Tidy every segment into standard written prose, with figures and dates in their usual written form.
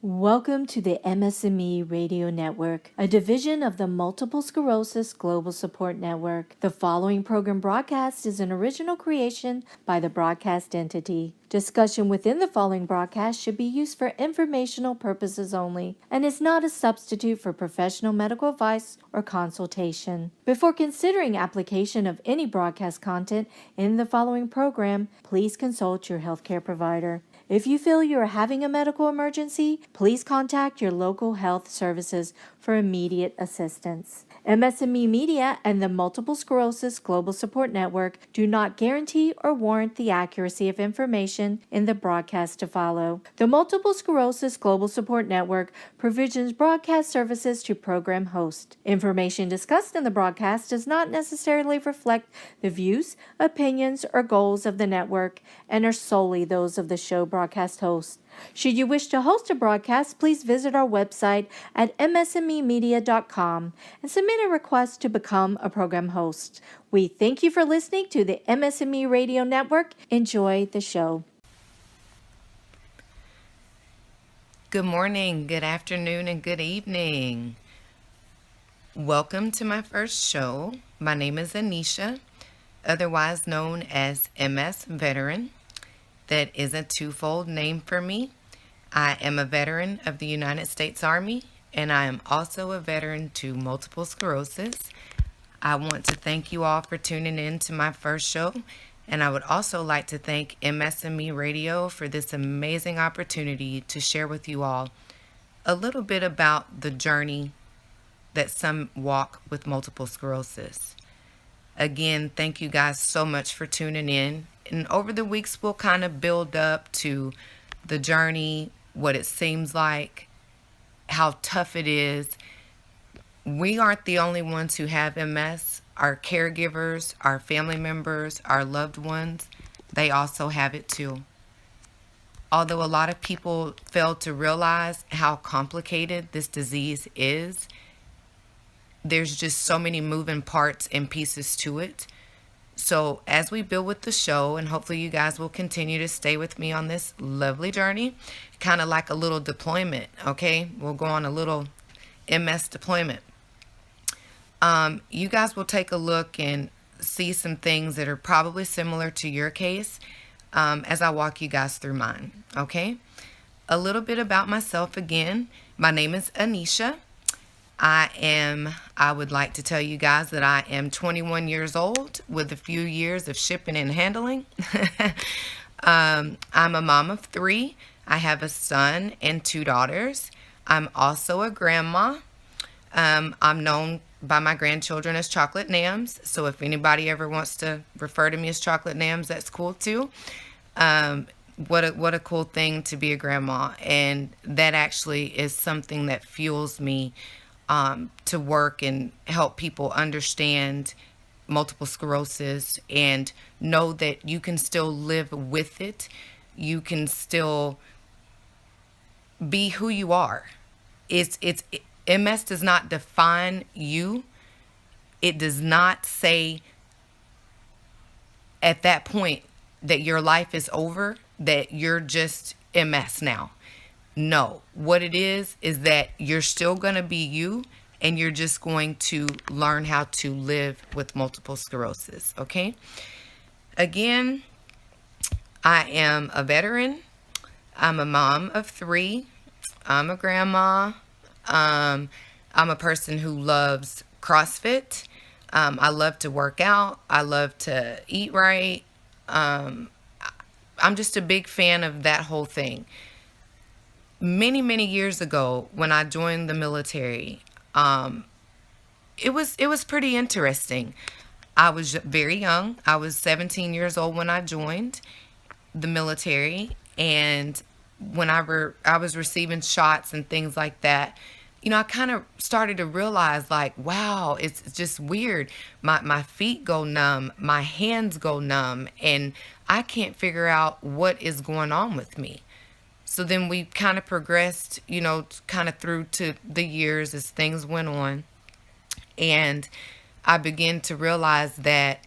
Welcome to the MS&Me Radio Network, a division of the Multiple Sclerosis Global Support Network. The following program broadcast is an original creation by the broadcast entity. Discussion within the following broadcast should be used for informational purposes only and is not a substitute for professional medical advice or consultation. Before considering application of any broadcast content in the following program, please consult your healthcare provider. If you feel you are having a medical emergency, please contact your local health services for immediate assistance. MS&Me Media and the Multiple Sclerosis Global Support Network do not guarantee or warrant the accuracy of information in the broadcast to follow. The Multiple Sclerosis Global Support Network provisions broadcast services to program hosts. Information discussed in the broadcast does not necessarily reflect the views, opinions, or goals of the network and are solely those of the show broadcast host. Should you wish to host a broadcast, please visit our website at msmemedia.com and submit a request to become a program host. We thank you for listening to the MS&Me Radio Network. Enjoy the show. Good morning, good afternoon, and good evening. Welcome to my first show. My name is Anisha, otherwise known as MS Veteran. That is a twofold name for me. I am a veteran of the United States Army, and I am also a veteran to multiple sclerosis. I want to thank you all for tuning in to my first show, and I would also like to thank MS&Me Radio for this amazing opportunity to share with you all a little bit about the journey that some walk with multiple sclerosis. Again, thank you guys so much for tuning in. And over the weeks, we'll kind of build up to the journey, what it seems like, how tough it is. We aren't the only ones who have MS. Our caregivers, our family members, our loved ones, they also have it too. Although a lot of people fail to realize how complicated this disease is, there's just so many moving parts and pieces to it. So as we build with the show, and hopefully you guys will continue to stay with me on this lovely journey, kind of like a little deployment, okay? We'll go on a little MS deployment. You guys will take a look and see some things that are probably similar to your case as I walk you guys through mine, okay? A little bit about myself again. My name is Anisha. I would like to tell you guys that I am 21 years old with a few years of shipping and handling. I'm a mom of 3. I have a son and 2 daughters. I'm also a grandma. I'm known by my grandchildren as Chocolate Nams. So if anybody ever wants to refer to me as Chocolate Nams, that's cool too. What a cool thing to be a grandma. And that actually is something that fuels me to work and help people understand multiple sclerosis and know that you can still live with it. You can still be who you are. MS does not define you. It does not say at that point that your life is over, that you're just MS now. No, what it is that you're still going to be you, and you're just going to learn how to live with multiple sclerosis, okay? Again, I am a veteran. I'm a mom of 3. I'm a grandma. I'm a person who loves CrossFit. I love to work out. I love to eat right. I'm just a big fan of that whole thing. Many years ago, when I joined the military, it was pretty interesting. I was very young. I was 17 years old when I joined the military, and when I was receiving shots and things like that, you know, I kind of started to realize, like, wow, it's just weird. My feet go numb, my hands go numb, and I can't figure out what is going on with me. So then we kind of progressed, you know, kind of through to the years as things went on. And I began to realize that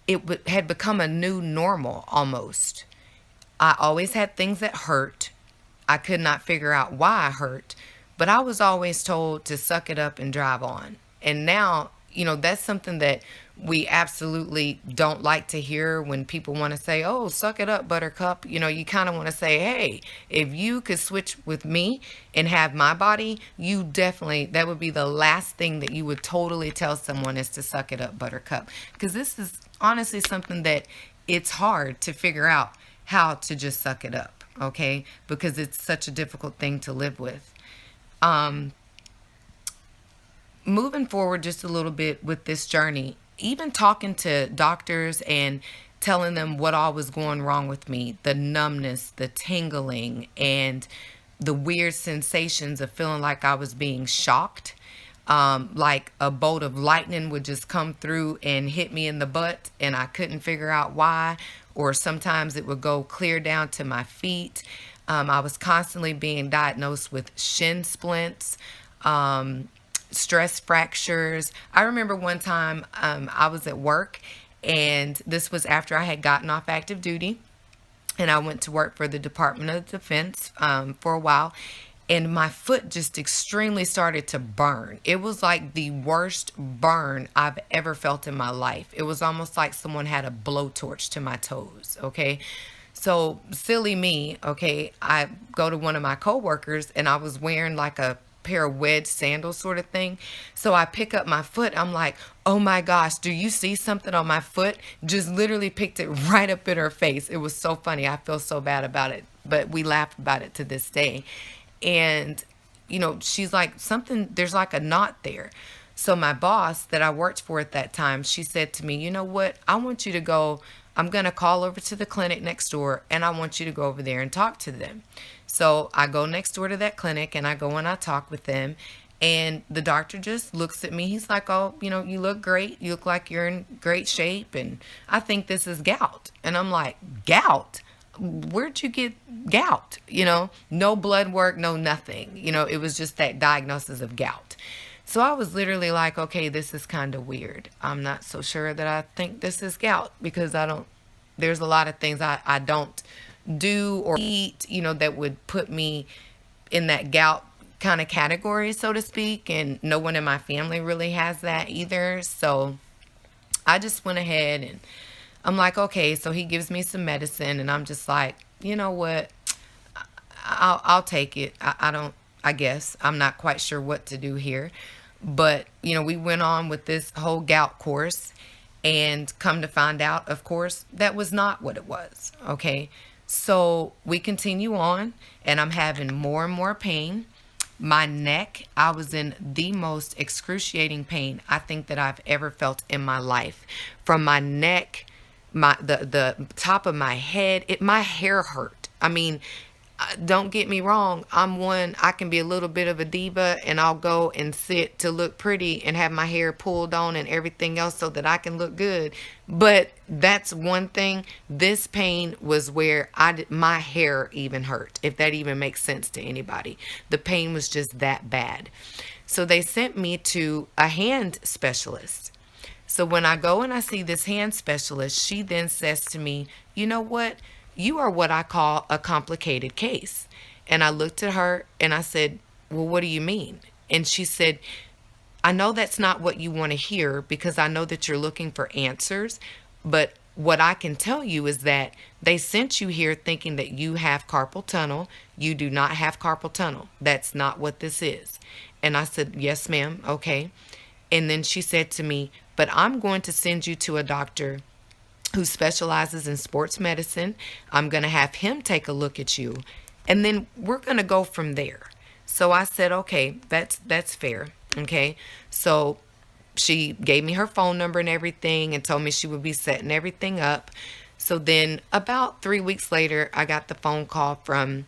it had become a new normal almost. I always had things that hurt. I could not figure out why I hurt, but I was always told to suck it up and drive on. And now, that's something that we absolutely don't like to hear when people want to say, "Oh, suck it up, buttercup." You kind of want to say, "Hey, if you could switch with me and have my body, you definitely, that would be the last thing that you would totally tell someone is to suck it up, buttercup." Because this is honestly something that it's hard to figure out how to just suck it up, okay? Because it's such a difficult thing to live with. Um, Moving forward just a little bit with this journey, even talking to doctors and telling them what all was going wrong with me, the numbness, the tingling, and the weird sensations of feeling like I was being shocked. Like a bolt of lightning would just come through and hit me in the butt, and I couldn't figure out why. Or sometimes it would go clear down to my feet. I was constantly being diagnosed with shin splints, stress fractures. I remember one time I was at work, and this was after I had gotten off active duty, and I went to work for the Department of Defense for a while, and my foot just extremely started to burn. It was like the worst burn I've ever felt in my life. It was almost like someone had a blowtorch to my toes, okay? So silly me, okay, I go to one of my coworkers, and I was wearing like a pair of wedge sandals sort of thing. So I pick up my foot. I'm like, "Oh my gosh, do you see something on my foot?" Just literally picked it right up in her face. It was so funny. I feel so bad about it, but we laughed about it to this day. And, she's like, there's like a knot there. So my boss that I worked for at that time, she said to me, "You know what? I want you to go, I'm going to call over to the clinic next door, and I want you to go over there and talk to them." So I go next door to that clinic, and I go and I talk with them. And the doctor just looks at me. He's like, "Oh, you look great. You look like you're in great shape. And I think this is gout." And I'm like, "Gout? Where'd you get gout?" No blood work, no nothing. It was just that diagnosis of gout. So I was literally like, "Okay, this is kind of weird. I'm not so sure that I think this is gout, because there's a lot of things I don't do or eat, that would put me in that gout kind of category, so to speak. And no one in my family really has that either. So I just went ahead and I'm like, "Okay." So he gives me some medicine, and I'm just like, "You know what? I'll take it. I guess I'm not quite sure what to do here." But, we went on with this whole gout course, and come to find out, of course, that was not what it was. Okay. So we continue on, and I'm having more and more pain. My neck, I was in the most excruciating pain I think that I've ever felt in my life. From my neck, the top of my head, my hair hurt. I mean, don't get me wrong, I can be a little bit of a diva, and I'll go and sit to look pretty and have my hair pulled on and everything else so that I can look good. But that's one thing. This pain was where my hair even hurt, if that even makes sense to anybody. The pain was just that bad. So they sent me to a hand specialist. So when I go and I see this hand specialist, she then says to me, "You know what? You are what I call a complicated case." And I looked at her and I said, "Well, what do you mean?" And she said, "I know that's not what you want to hear, because I know that you're looking for answers. But what I can tell you is that they sent you here thinking that you have carpal tunnel. You do not have carpal tunnel. That's not what this is." And I said, "Yes, ma'am. Okay." And then she said to me, "But I'm going to send you to a doctor who specializes in sports medicine. I'm going to have him take a look at you, and then we're going to go from there." So I said, "Okay, that's fair." Okay. So she gave me her phone number and everything, and told me she would be setting everything up. So then about 3 weeks later, I got the phone call from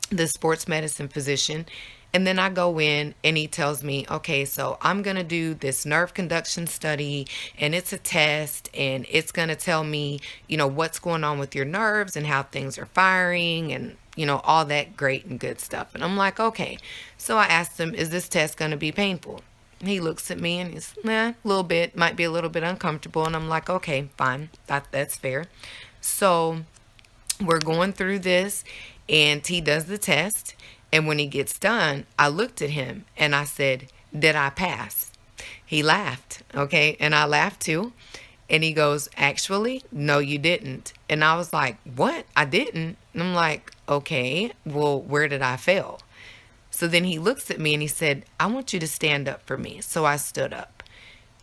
the sports medicine physician. And then I go in, and he tells me, "Okay, so I'm going to do this nerve conduction study, and it's a test, and it's going to tell me, what's going on with your nerves and how things are firing, and, all that great and good stuff." And I'm like, "Okay." So I asked him, "Is this test going to be painful?" He looks at me and he's, "Nah, a little bit, might be a little bit uncomfortable." And I'm like, "Okay, fine. That's fair." So we're going through this, And he does the test. And when he gets done, I looked at him and I said, "Did I pass?" He laughed, okay? And I laughed too. And he goes, "Actually, no, you didn't." And I was like, "What? I didn't?" And I'm like, "Okay, well, where did I fail?" So then he looks at me and he said, "I want you to stand up for me." So I stood up.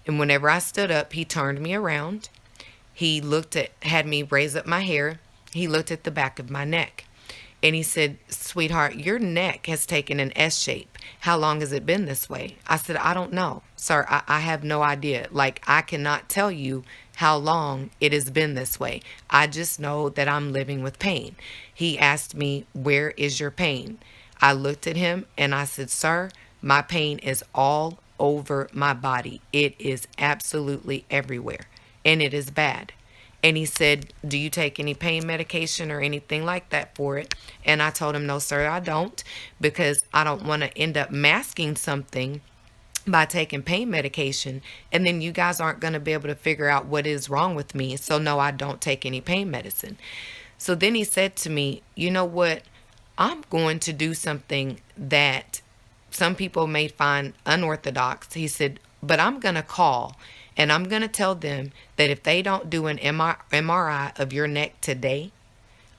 And whenever I stood up, he turned me around. He had me raise up my hair. He looked at the back of my neck. And he said, "Sweetheart, your neck has taken an S shape. How long has it been this way?" I said, "I don't know, sir. I have no idea. Like, I cannot tell you how long it has been this way. I just know that I'm living with pain." He asked me, "Where is your pain?" I looked at him and I said, "Sir, my pain is all over my body. It is absolutely everywhere. And it is bad." And he said, "Do you take any pain medication or anything like that for it?" And I told him, "No, sir, I don't, because I don't want to end up masking something by taking pain medication. And then you guys aren't going to be able to figure out what is wrong with me. So, no, I don't take any pain medicine." So then he said to me, "You know what? I'm going to do something that some people may find unorthodox." He said, "But I'm going to call and I'm going to tell them that if they don't do an MRI of your neck today,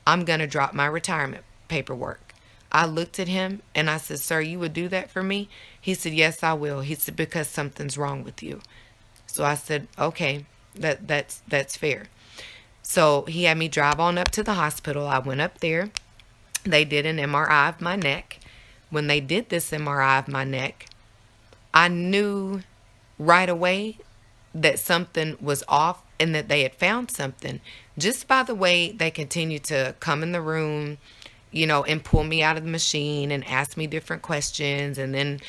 I'm going to drop my retirement paperwork." I looked at him and I said, "Sir, you would do that for me?" He said, "Yes, I will." He said, "Because something's wrong with you." So I said, "Okay, that's fair." So he had me drive on up to the hospital. I went up there. They did an MRI of my neck. When they did this MRI of my neck, I knew right away that something was off and that they had found something just by the way they continued to come in the room, and pull me out of the machine and ask me different questions and then,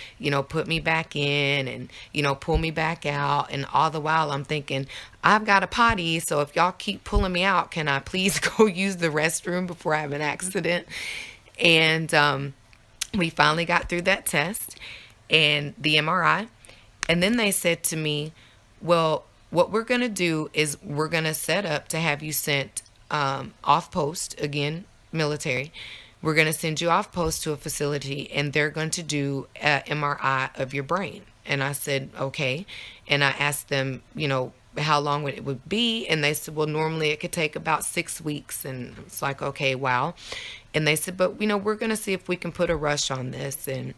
put me back in and, pull me back out. And all the while I'm thinking, I've got a potty. So if y'all keep pulling me out, can I please go use the restroom before I have an accident? And we finally got through that test and the MRI. And then they said to me, "Well, what we're going to do is we're going to set up to have you sent off post, again, military. We're going to send you off post to a facility and they're going to do an MRI of your brain." And I said, "Okay." And I asked them, how long it would be. And they said, "Well, normally it could take about 6 weeks." And it's like, okay, wow. And they said, "But, we're going to see if we can put a rush on this and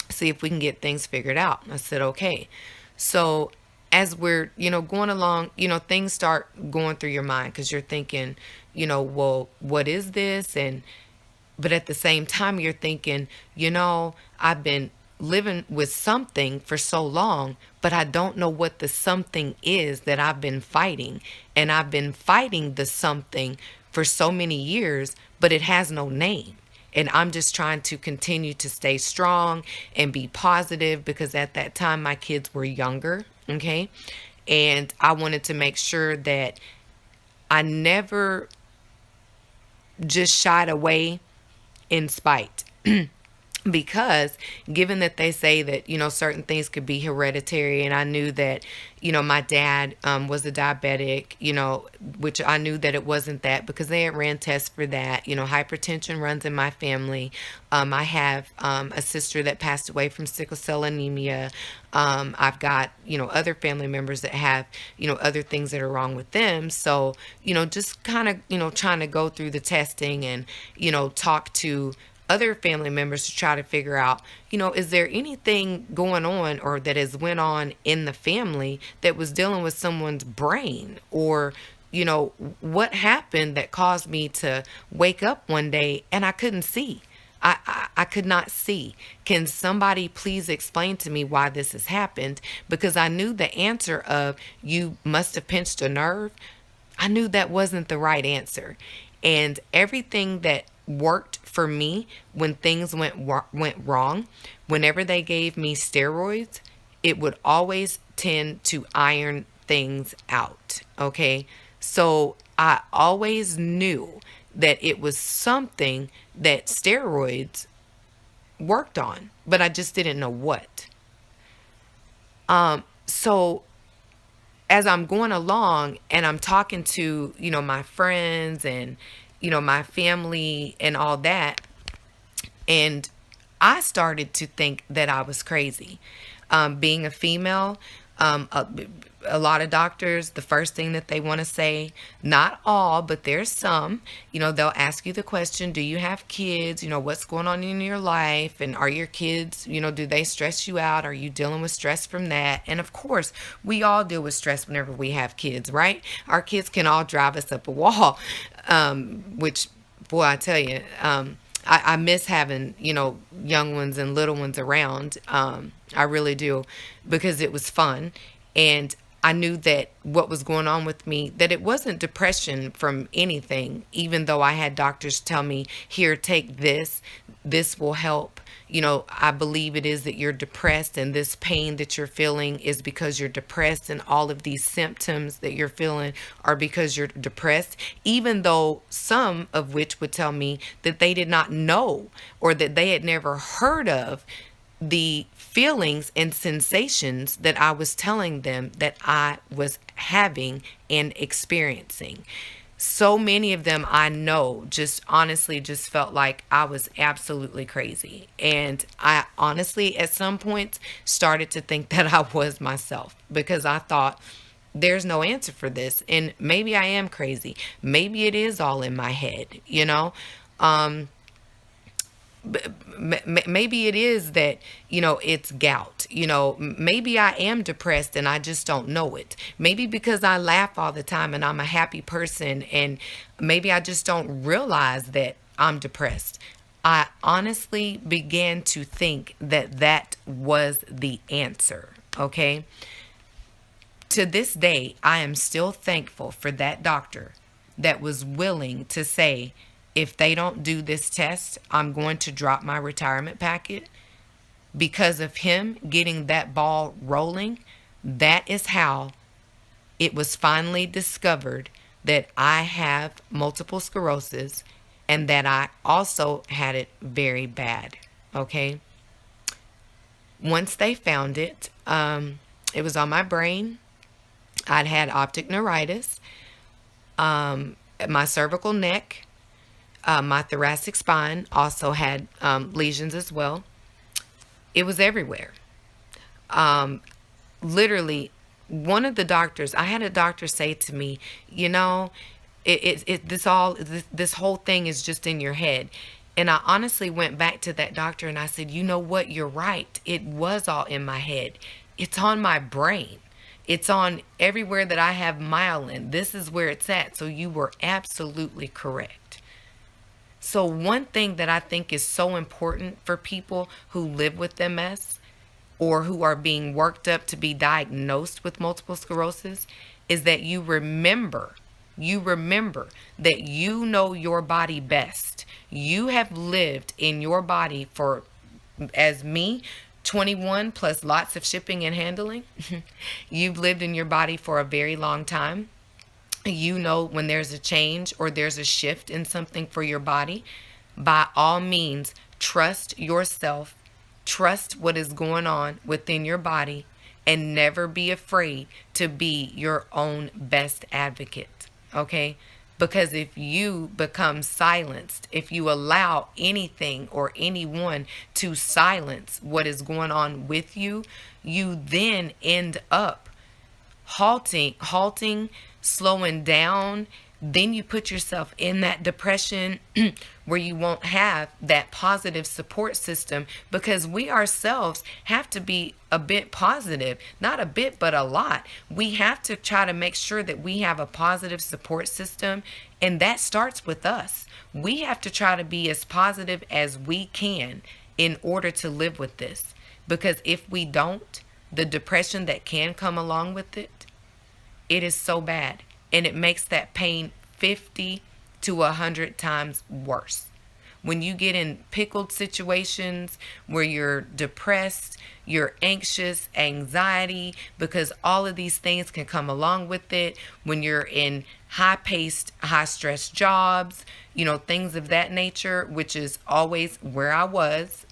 see if we can get things figured out." And I said, "Okay." So as we're, going along, things start going through your mind because you're thinking, well, what is this? But at the same time, you're thinking, I've been living with something for so long, but I don't know what the something is that I've been fighting. And I've been fighting the something for so many years, but it has no name. And I'm just trying to continue to stay strong and be positive because at that time my kids were younger. Okay. And I wanted to make sure that I never just shied away in spite. Because given that they say that, certain things could be hereditary, and I knew that, my dad was a diabetic, which I knew that it wasn't that because they had ran tests for that. Hypertension runs in my family. I have a sister that passed away from sickle cell anemia. I've got, other family members that have, other things that are wrong with them. So, just kind of, trying to go through the testing and, talk to other family members to try to figure out, is there anything going on or that has went on in the family that was dealing with someone's brain, or, what happened that caused me to wake up one day and I couldn't see. I could not see. Can somebody please explain to me why this has happened? Because I knew the answer of you must have pinched a nerve. I knew that wasn't the right answer. And everything that worked for me when things went wrong, whenever they gave me steroids, it would always tend to iron things out. Okay. So I always knew that it was something that steroids worked on, but I just didn't know what. So as I'm going along and I'm talking to, my friends and, my family and all that. And I started to think that I was crazy. Being a female, um, a, a lot of doctors, the first thing that they want to say, not all, but there's some, they'll ask you the question, do you have kids? What's going on in your life? And are your kids, do they stress you out? Are you dealing with stress from that? And of course, we all deal with stress whenever we have kids, right? Our kids can all drive us up a wall, which, boy, I tell you, I miss having, young ones and little ones around. I really do, because it was fun. And I knew that what was going on with me, that it wasn't depression from anything, even though I had doctors tell me, here, take this will help. I believe it is that you're depressed, and this pain that you're feeling is because you're depressed, and all of these symptoms that you're feeling are because you're depressed, even though some of which would tell me that they did not know, or that they had never heard of the feelings and sensations that I was telling them that I was having and experiencing. So many of them, I know, just honestly just felt like I was absolutely crazy. And I honestly, at some points, started to think that I was myself, because I thought, there's no answer for this. And maybe I am crazy. Maybe it is all in my head. Maybe it is that, it's gout. Maybe I am depressed and I just don't know it. Maybe because I laugh all the time and I'm a happy person, and maybe I just don't realize that I'm depressed. I honestly began to think that that was the answer. Okay. To this day, I am still thankful for that doctor that was willing to say, if they don't do this test, I'm going to drop my retirement packet. Because of him getting that ball rolling, that is how it was finally discovered that I have multiple sclerosis, and that I also had it very bad. Okay. Once they found it, it was on my brain. I'd had optic neuritis, my cervical neck, my thoracic spine also had lesions as well. It was everywhere. Literally, one of the doctors, I had a doctor say to me, this whole thing is just in your head. And I honestly went back to that doctor and I said, you know what? You're right. It was all in my head. It's on my brain. It's on everywhere that I have myelin. This is where it's at. So you were absolutely correct. So one thing that I think is so important for people who live with MS, or who are being worked up to be diagnosed with multiple sclerosis, is that you remember that you know your body best. You have lived in your body for, as me, 21 plus lots of shipping and handling. You've lived in your body for a very long time. You know when there's a change or there's a shift in something for your body. By all means, trust yourself, trust what is going on within your body, and never be afraid to be your own best advocate. Okay? Because if you become silenced, if you allow anything or anyone to silence what is going on with you, you then end up halting, slowing down. Then you put yourself in that depression where you won't have that positive support system, because we ourselves have to be a bit positive, not a bit, but a lot. We have to try to make sure that we have a positive support system, and that starts with us. We have to try to be as positive as we can in order to live with this, because if we don't, the depression that can come along with it, it is so bad. And it makes that pain 50 to 100 times worse. When you get in pickled situations where you're depressed, you're anxious, anxiety, because all of these things can come along with it. When you're in high-paced, high-stress jobs, things of that nature, which is always where I was.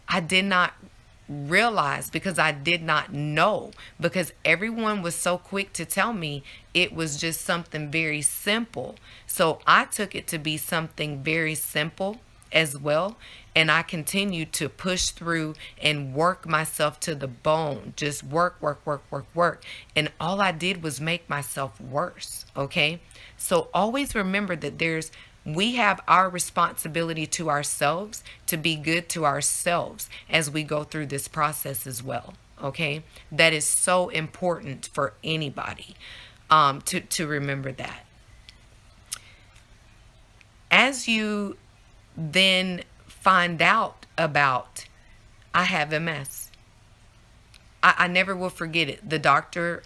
I did not realize, because I did not know, because everyone was so quick to tell me it was just something very simple. So I took it to be something very simple as well. And I continued to push through and work myself to the bone. Just work, work, work, work, work. And all I did was make myself worse. Okay. So always remember that we have our responsibility to ourselves to be good to ourselves as we go through this process as well. Okay. That is so important for anybody, to remember that. As you then find out about, I have MS. I never will forget it. The doctor,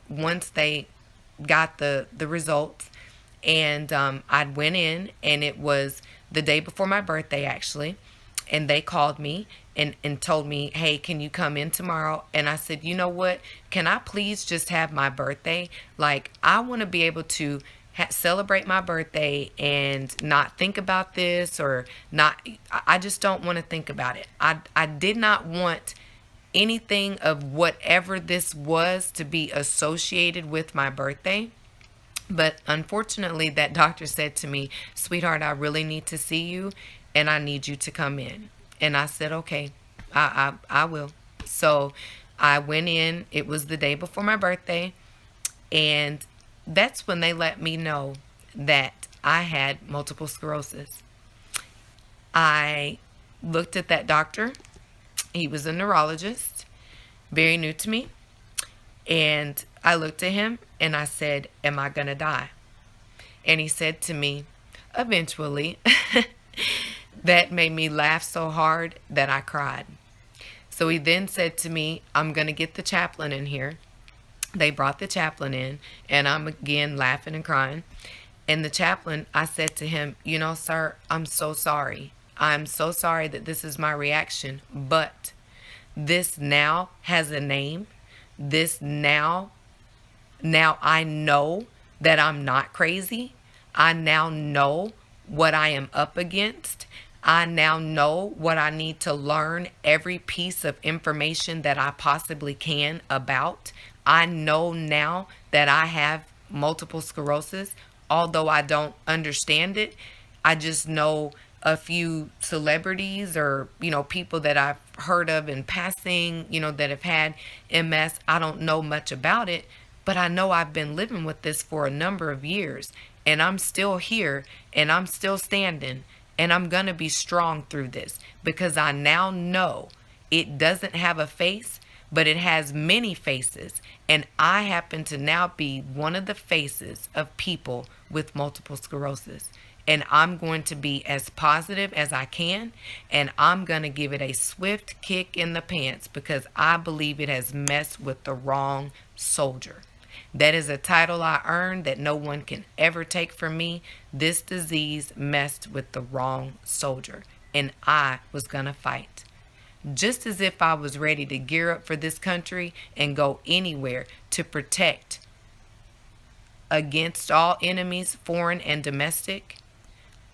once they got the results, and I went in, and it was the day before my birthday, actually. And they called me and told me, hey, can you come in tomorrow? And I said, you know what? Can I please just have my birthday? Like, I want to be able to celebrate my birthday and not think about this, or not. I just don't want to think about it. I did not want anything of whatever this was to be associated with my birthday. But unfortunately, that doctor said to me, sweetheart, I really need to see you, and I need you to come in. And I said, okay, I will. So I went in. It was the day before my birthday. And that's when they let me know that I had multiple sclerosis. I looked at that doctor. He was a neurologist, very new to me. And I looked at him and I said, am I going to die? And he said to me, eventually. That made me laugh so hard that I cried. So he then said to me, I'm going to get the chaplain in here. They brought the chaplain in, and I'm again laughing and crying. And the chaplain, I said to him, you know, sir, I'm so sorry. I'm so sorry that this is my reaction, but this now has a name. This now I know that I'm not crazy. I now know what I am up against. I now know what I need to learn, every piece of information that I possibly can about. I know now that I have multiple sclerosis, although I don't understand it. I just know a few celebrities, or, people that I've heard of in passing, that have had MS. I don't know much about it, but I know I've been living with this for a number of years, and I'm still here, and I'm still standing, and I'm going to be strong through this, because I now know it doesn't have a face, but it has many faces. And I happen to now be one of the faces of people with multiple sclerosis. And I'm going to be as positive as I can. And I'm going to give it a swift kick in the pants, because I believe it has messed with the wrong soldier. That is a title I earned that no one can ever take from me. This disease messed with the wrong soldier. And I was going to fight. Just as if I was ready to gear up for this country and go anywhere to protect against all enemies, foreign and domestic,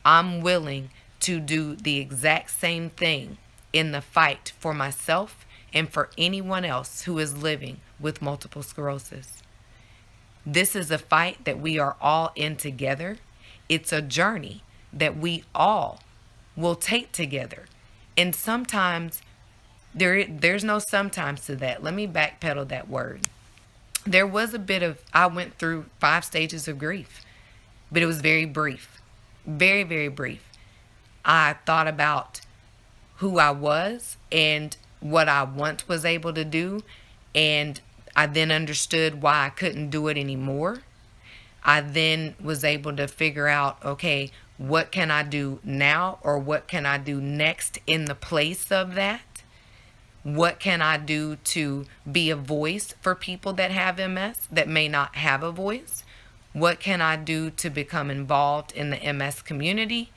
I'm willing to do the exact same thing in the fight for myself and for anyone else who is living with multiple sclerosis. This is a fight that we are all in together. It's a journey that we all will take together. And sometimes there's no sometimes to that. Let me backpedal that word. There was a bit of, I went through 5 stages of grief, but it was very brief. Very, very brief. I thought about who I was and what I once was able to do, and I then understood why I couldn't do it anymore. I then was able to figure out, okay, what can I do now, or what can I do next in the place of that? What can I do to be a voice for people that have MS that may not have a voice? What can I do to become involved in the MS community?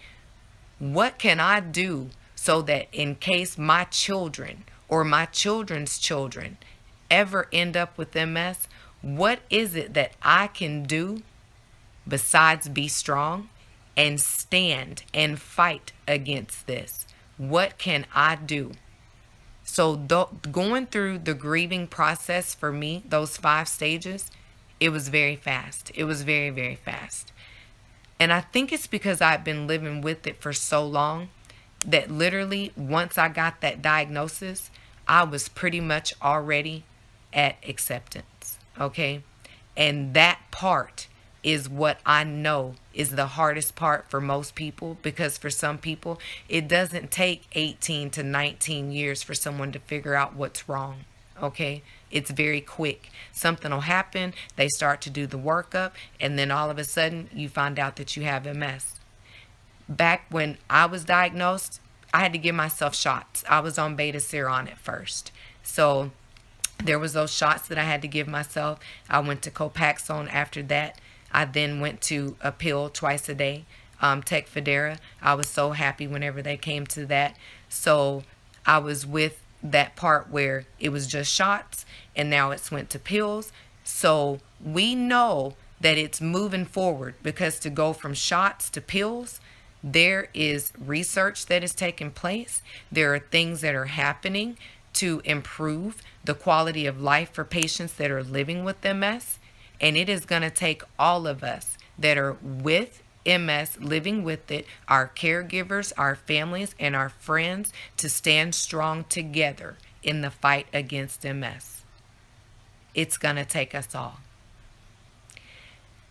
What can I do so that in case my children or my children's children ever end up with MS, what is it that I can do besides be strong and stand and fight against this? What can I do So going through the grieving process for me, those 5 stages, it was very fast. It was very, very fast. And I think it's because I've been living with it for so long that literally once I got that diagnosis, I was pretty much already at acceptance. Okay. And that part is what I know is the hardest part for most people, because for some people, it doesn't take 18 to 19 years for someone to figure out what's wrong. Okay. It's very quick. Something will happen. They start to do the workup, and then all of a sudden you find out that you have MS. Back when I was diagnosed, I had to give myself shots. I was on beta seron at first. So there was those shots that I had to give myself. I went to Copaxone after that. I then went to a pill twice a day, Tecfidera. I was so happy whenever they came to that. So I was with that part where it was just shots, and now it's went to pills. So we know that it's moving forward, because to go from shots to pills, there is research that is taking place. There are things that are happening to improve the quality of life for patients that are living with MS. And it is going to take all of us that are with MS, living with it, our caregivers, our families, and our friends, to stand strong together in the fight against MS. It's going to take us all.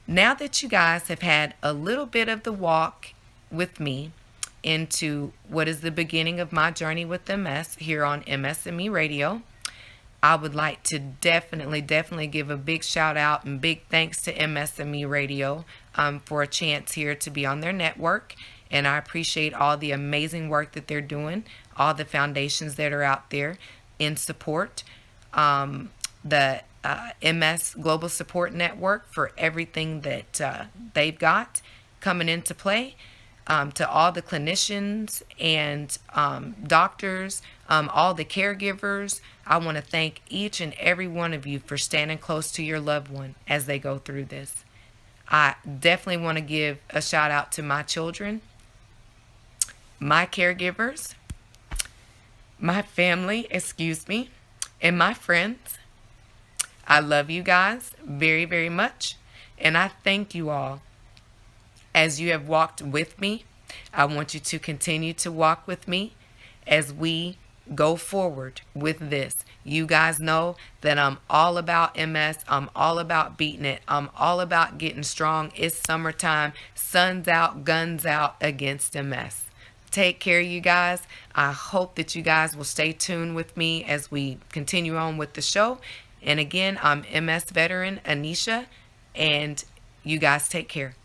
Now that you guys have had a little bit of the walk with me into what is the beginning of my journey with MS here on MS&Me Radio, I would like to definitely give a big shout out and big thanks to MS&Me Radio for a chance here to be on their network. And I appreciate all the amazing work that they're doing, all the foundations that are out there in support. The MS Global Support Network for everything that they've got coming into play. To all the clinicians and doctors, all the caregivers, I want to thank each and every one of you for standing close to your loved one as they go through this. I definitely want to give a shout out to my children, my caregivers, my family, and my friends. I love you guys very, very much, and I thank you all. As you have walked with me, I want you to continue to walk with me as we go forward with this. You guys know that I'm all about MS. I'm all about beating it. I'm all about getting strong. It's summertime. Sun's out, guns out against MS. Take care, you guys. I hope that you guys will stay tuned with me as we continue on with the show. And again, I'm MS veteran Anisha, and you guys take care.